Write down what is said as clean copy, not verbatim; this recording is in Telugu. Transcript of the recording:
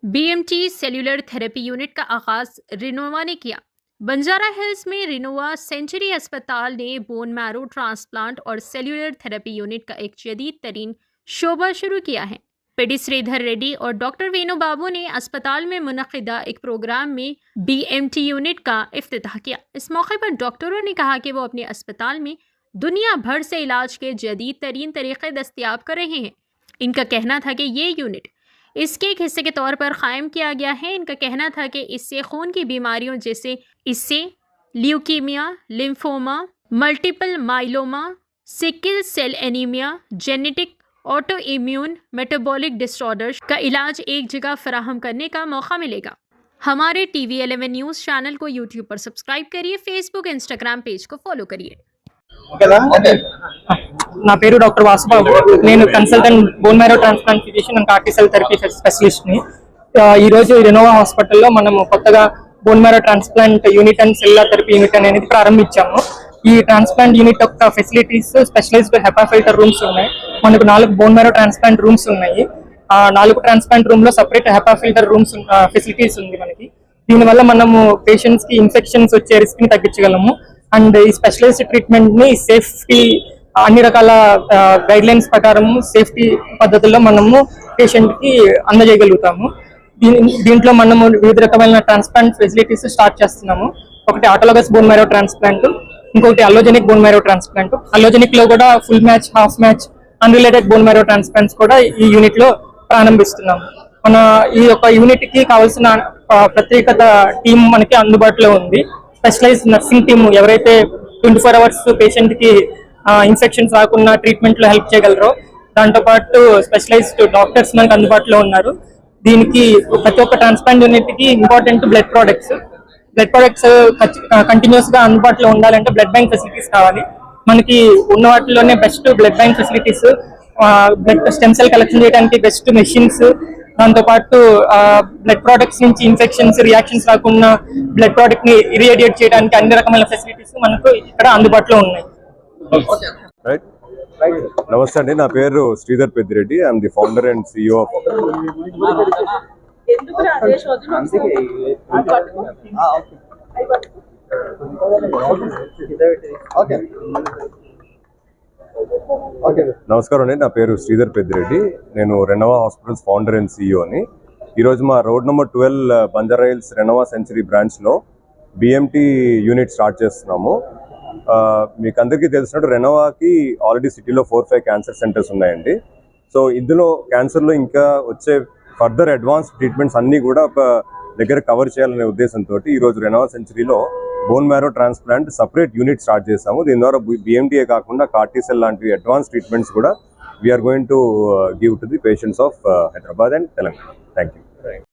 बीएमटी सेल्युलर थेरेपी यूनिट का आगाज रिनोवा ने किया। बंजारा हिल्स में रिनोवा सेंचुरी अस्पताल ने बोन मैरो ट्रांसप्लांट और सेल्युलर थेरेपी यूनिट का एक जदीद तरीन शोबा शुरू किया है। पेडी श्रीधर रेड्डी और डॉक्टर वेणु बाबू ने अस्पताल में मुनक़िदा एक प्रोग्राम में बीएमटी यूनिट का इफ्तिताह किया। इस मौके पर डॉक्टरों ने कहा कि वो अपने अस्पताल में दुनिया भर से इलाज के जदीद तरीन तरीक़े दस्तयाब कर रहे हैं। इनका कहना था कि ये यूनिट इसके एक हिस्से के तौर पर कायम किया गया है। इनका कहना था कि इससे खून की बीमारियों जैसे इससे leukaemia, lymphoma, multiple myeloma, sickle cell anaemia, genetic autoimmune metabolic disorders का इलाज एक जगह फराहम करने का मौका मिलेगा। हमारे TV11 न्यूज़ चैनल को यूट्यूब पर सब्सक्राइब करिए, फेसबुक इंस्टाग्राम पेज को फॉलो करिए। నా పేరు డాక్టర్ వాసుబాబు. నేను consultant bone marrow transplant physician and CAR T cell therapy specialist ని. ఈ రోజు రెనోవా హాస్పిటల్లో మనము కొత్తగా bone marrow transplant unit and cellular therapy unit అనేది ప్రారంభించాము. ఈ ట్రాన్స్ప్లాంట్ యూనిట్ యొక్క facilities specialised HEPA filter rooms ఉన్నాయి. మనకు 4 బోన్ మ్యారో ట్రాన్స్ప్లాంట్ రూమ్స్ ఉన్నాయి. 4 ట్రాన్స్ప్లాంట్ రూమ్ లో separate HEPA filter rooms facilities ఉంది మనకి. దీనివల్ల మనము పేషెంట్స్ కి ఇన్ఫెక్షన్స్ వచ్చే రిస్క్ ని తగ్గించగలము. అండ్ ఈ స్పెషలైజ్డ్ ట్రీట్మెంట్ ని సేఫ్టీ అన్ని రకాల గైడ్ లైన్స్ ప్రకారం సేఫ్టీ పద్ధతుల్లో మనము పేషెంట్ కి అందజేయగలుగుతాము. దీంట్లో మనము వివిధ రకమైన ట్రాన్స్ప్లాంట్ ఫెసిలిటీస్ స్టార్ట్ చేస్తున్నాము. ఒకటి ఆటోలోగస్ బోన్ మ్యారో ట్రాన్స్ప్లాంట్, ఇంకొకటి allogeneic bone marrow transplant. Allogeneic లో కూడా full match, half match, unrelated bone marrow transplants కూడా ఈ యూనిట్ లో ప్రారంభిస్తున్నాము. మన ఈ యొక్క యూనిట్ కి కావాల్సిన ప్రత్యేకత టీం మనకి అందుబాటులో ఉంది. స్పెషలైజ్డ్ నర్సింగ్ టీమ్ ఎవరైతే 24 hours పేషెంట్ కి ఇన్ఫెక్షన్స్ రాకుండా ట్రీట్మెంట్ లో హెల్ప్ చేయగలరో, దాంతో పాటు స్పెషలైజ్డ్ డాక్టర్స్ మనకు అందుబాటులో ఉన్నారు. దీనికి ప్రతి ఒక్క ట్రాన్స్ప్లాంట్ యూనిట్ కి ఇంపార్టెంట్ బ్లడ్ ప్రొడక్ట్స్ కంటిన్యూస్ గా అందుబాటులో ఉండాలంటే బ్లడ్ బ్యాంక్ ఫెసిలిటీస్ కావాలి. మనకి ఉన్న వాటిలోనే best blood bank facilities, blood stem cell collection చేయడానికి బెస్ట్ మెషిన్స్, దాంతో పాటు బ్లడ్ ప్రొడక్ట్స్ నుంచి ఇన్ఫెక్షన్స్, రియాక్షన్స్ రాకుండా బ్లడ్ ప్రొడక్ట్ ని ఇరియేడియేట్ చేయడానికి అన్ని రకమైన ఫెసిలిటీస్ మనకు ఇక్కడ అందుబాటులో ఉన్నాయి. నమస్తే అండి, నా పేరు Sridhar Peddireddy. I'm the founder and CEO of నమస్కారం అండి, నా పేరు శ్రీధర్ పెద్దిరెడ్డి. నేను Renova hospitals founder and CEO అని. ఈరోజు మా road number 12 Banjara hills Renova century బ్రాంచ్లో BMT యూనిట్ స్టార్ట్ చేస్తున్నాము. మీకు అందరికీ తెలిసినట్టు రెనోవాకి ఆల్రెడీ సిటీలో 4-5 క్యాన్సర్ సెంటర్స్ ఉన్నాయండి. సో ఇందులో క్యాన్సర్లో ఇంకా వచ్చే ఫర్దర్ అడ్వాన్స్ ట్రీట్మెంట్స్ అన్నీ కూడా ఒక దగ్గర కవర్ చేయాలనే ఉద్దేశంతో ఈరోజు రెనోవా సెంచరీలో bone marrow transplant separate unit start చేసాము. దీని ద్వారా BMTఏ కాకుండా కార్టీ సెల్ లాంటి అడ్వాన్స్ ట్రీట్మెంట్స్ కూడా we're going to give to the patients of Hyderabad and Telangana. Thank you.